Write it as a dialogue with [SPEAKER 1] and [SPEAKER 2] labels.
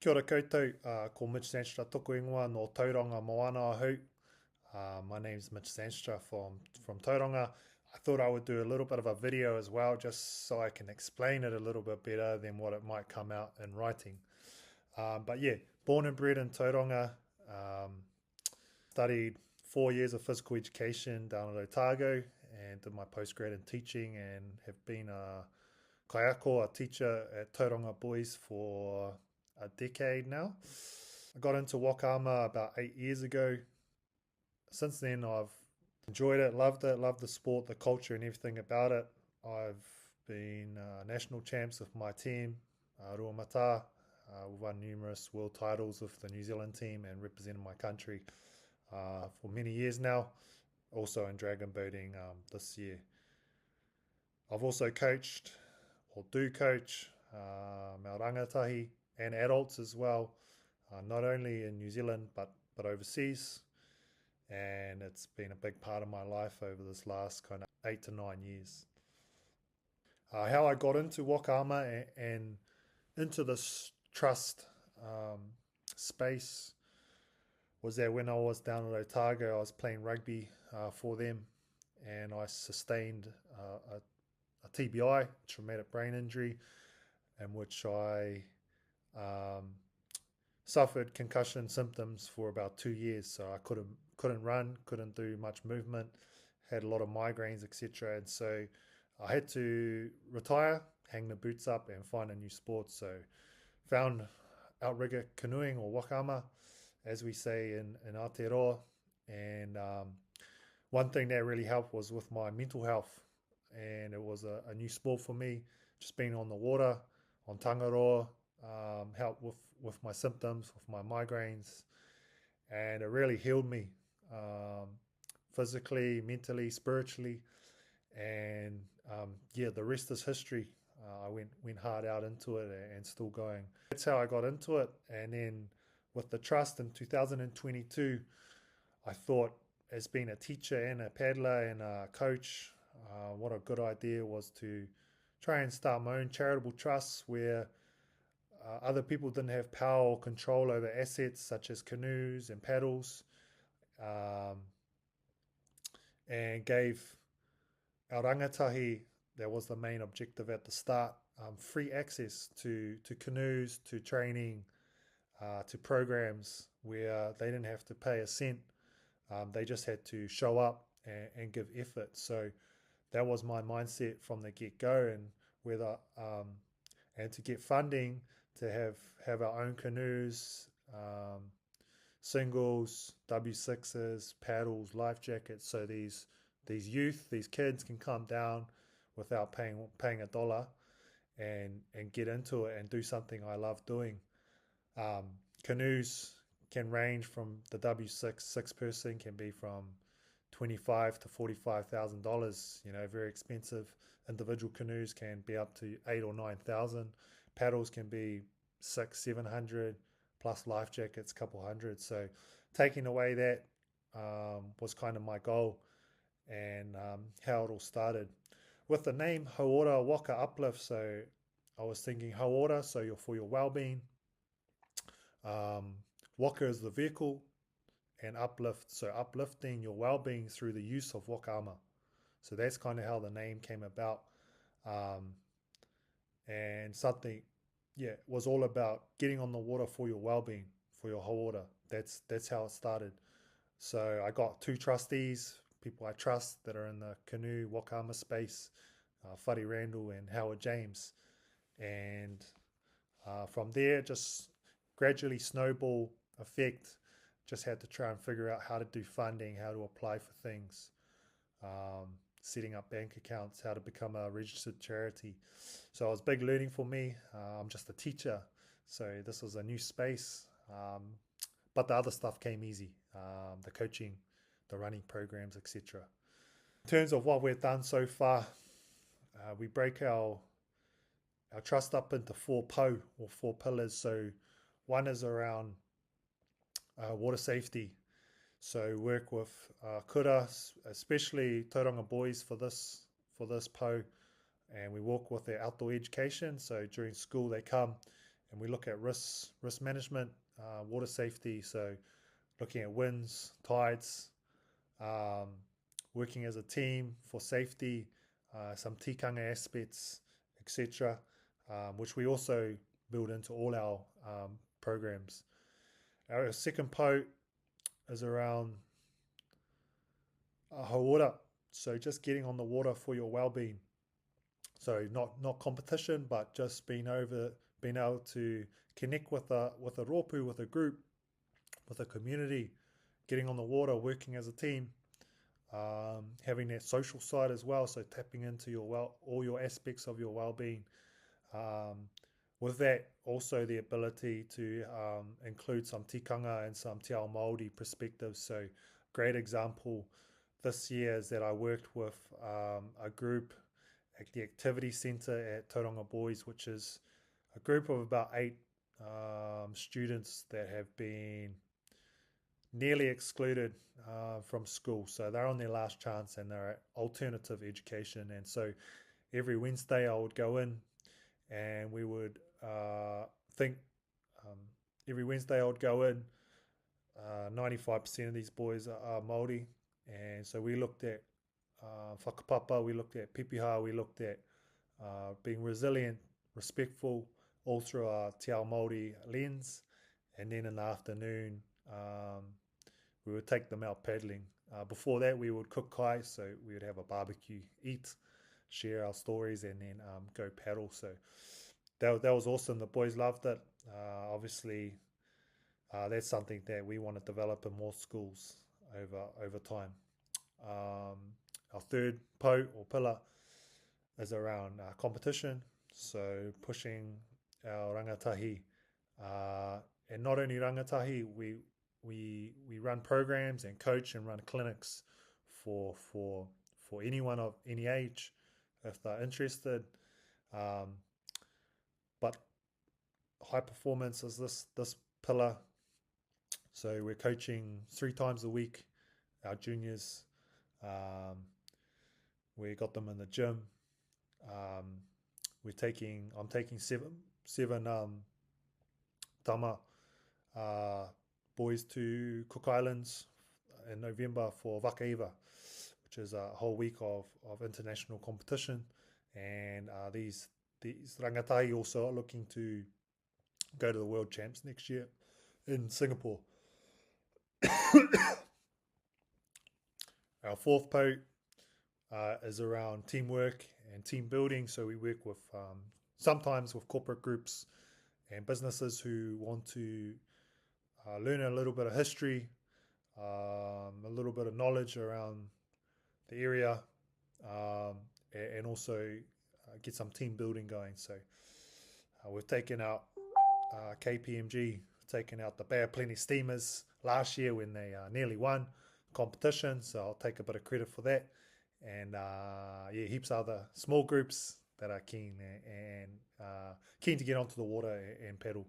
[SPEAKER 1] Kia ora koutou, ko Mitch Sanstra toko ingoa no Tauranga Moana Ahu. My name's Mitch Sanstra from Tauranga. I thought I would do a little bit of a video as well just so I can explain it a little bit better than what it might come out in writing. But yeah, born and bred in Tauranga, studied 4 years of physical education down at Otago and did my postgrad in teaching and have been a kaiako, a teacher at Tauranga Boys for a decade now. I got into Wakama about 8 years ago. Since then, I've enjoyed it, loved the sport, the culture, and everything about it. I've been national champs with my team, Ruamata. We've won numerous world titles with the New Zealand team and represented my country for many years now. Also in dragon boating this year. I've also coached or do coach our rangatahi and adults as well, not only in New Zealand but overseas. And it's been a big part of my life over this last kind of 8 to 9 years. How I got into Wakama and into this trust space was that when I was down at Otago, I was playing rugby for them, and I sustained a TBI, traumatic brain injury, in which I um, suffered concussion symptoms for about 2 years. So I couldn't run, couldn't do much movement, had a lot of migraines, etc. And so I had to retire, hang the boots up, and find a new sport. So found outrigger canoeing, or wakama, as we say in Aotearoa. And one thing that really helped was with my mental health. And it was a new sport for me, just being on the water, on Tangaroa, helped with my symptoms, with my migraines. And it really healed me physically, mentally, spiritually. And yeah, the rest is history. I went hard out into it and still going. That's how I got into it. And then with the trust in 2022, I thought, as being a teacher and a paddler and a coach, what a good idea was to try and start my own charitable trusts where other people didn't have power or control over assets such as canoes and paddles, um, and gave our rangatahi, that was the main objective at the start, free access to canoes, to training, to programs where they didn't have to pay a cent. They just had to show up and give effort. So that was my mindset from the get go, and whether and to get funding to have our own canoes, singles, W6s, paddles, life jackets. So these kids can come down without paying a dollar and get into it and do something I love doing. Um, Canoes can range from the W6 person can be from 25 to $45,000. Very expensive. Individual canoes can be up to 8 or 9 thousand. Paddles can be 600, 700, plus life jackets, couple hundred. So taking away that was kind of my goal, and how it all started with the name Hauora Waka Uplift. So I was thinking Hauora, so for your well-being. Um, Waka is the vehicle, and uplift, so uplifting your well-being through the use of wakama. So that's kind of how the name came about. Um, and something, yeah, it was all about getting on the water for your well-being, for your whole order. That's how it started. So I got two trustees, people I trust that are in the canoe wakama space, Whare Randall and Howard James. And from there, just gradually snowball effect. Just had to try and figure out how to do funding, how to apply for things, setting up bank accounts, how to become a registered charity. So it was big learning for me. I'm just a teacher, so this was a new space. But the other stuff came easy, the coaching, the running programs, etc. In terms of what we've done so far, we break our trust up into four po, or four pillars. So one is around water safety. So work with kura, especially Tauranga Boys for this po, and we work with their outdoor education. So during school they come and we look at risk management, water safety. So looking at winds, tides, um, working as a team for safety, some tikanga aspects, etc., which we also build into all our programs. Our second po is around hauora, so just getting on the water for your well-being. So not competition, but just being able to connect with a rōpū, with a group, with a community, getting on the water, working as a team, having that social side as well. So tapping into all your aspects of your well-being. With that, also the ability to include some tikanga and some te ao Māori perspectives. So great example this year is that I worked with a group at the Activity Centre at Tauranga Boys, which is a group of about 8 students that have been nearly excluded from school. So they're on their last chance and they're at alternative education. And so every Wednesday I would go in and we would think every Wednesday I would go in. 95% of these boys are Māori, and so we looked at whakapapa, we looked at pipiha, we looked at being resilient, respectful, all through our te ao Māori lens. And then in the afternoon, we would take them out paddling. Before that, we would cook kai, so we would have a barbecue, eat, share our stories, and then go paddle. So that was awesome. The boys loved it. Obviously, that's something that we want to develop in more schools over time. Our third po or pillar is around competition, so pushing our rangatahi, and not only rangatahi, we run programs and coach and run clinics for anyone of any age if they're interested. But high performance is this pillar. So we're coaching 3 times a week our juniors. We got them in the gym. I'm taking seven tama boys to Cook Islands in November for Wakaiva, which is a whole week of international competition. And these rangatahi also are looking to go to the World Champs next year in Singapore. Our fourth po is around teamwork and team building. So we work with sometimes with corporate groups and businesses who want to learn a little bit of history, a little bit of knowledge around the area, and also get some team building going. So we've taken out KPMG, taken out the Bay of Plenty Steamers last year when they nearly won competition. So I'll take a bit of credit for that. And heaps of other small groups that are keen to get onto the water and paddle.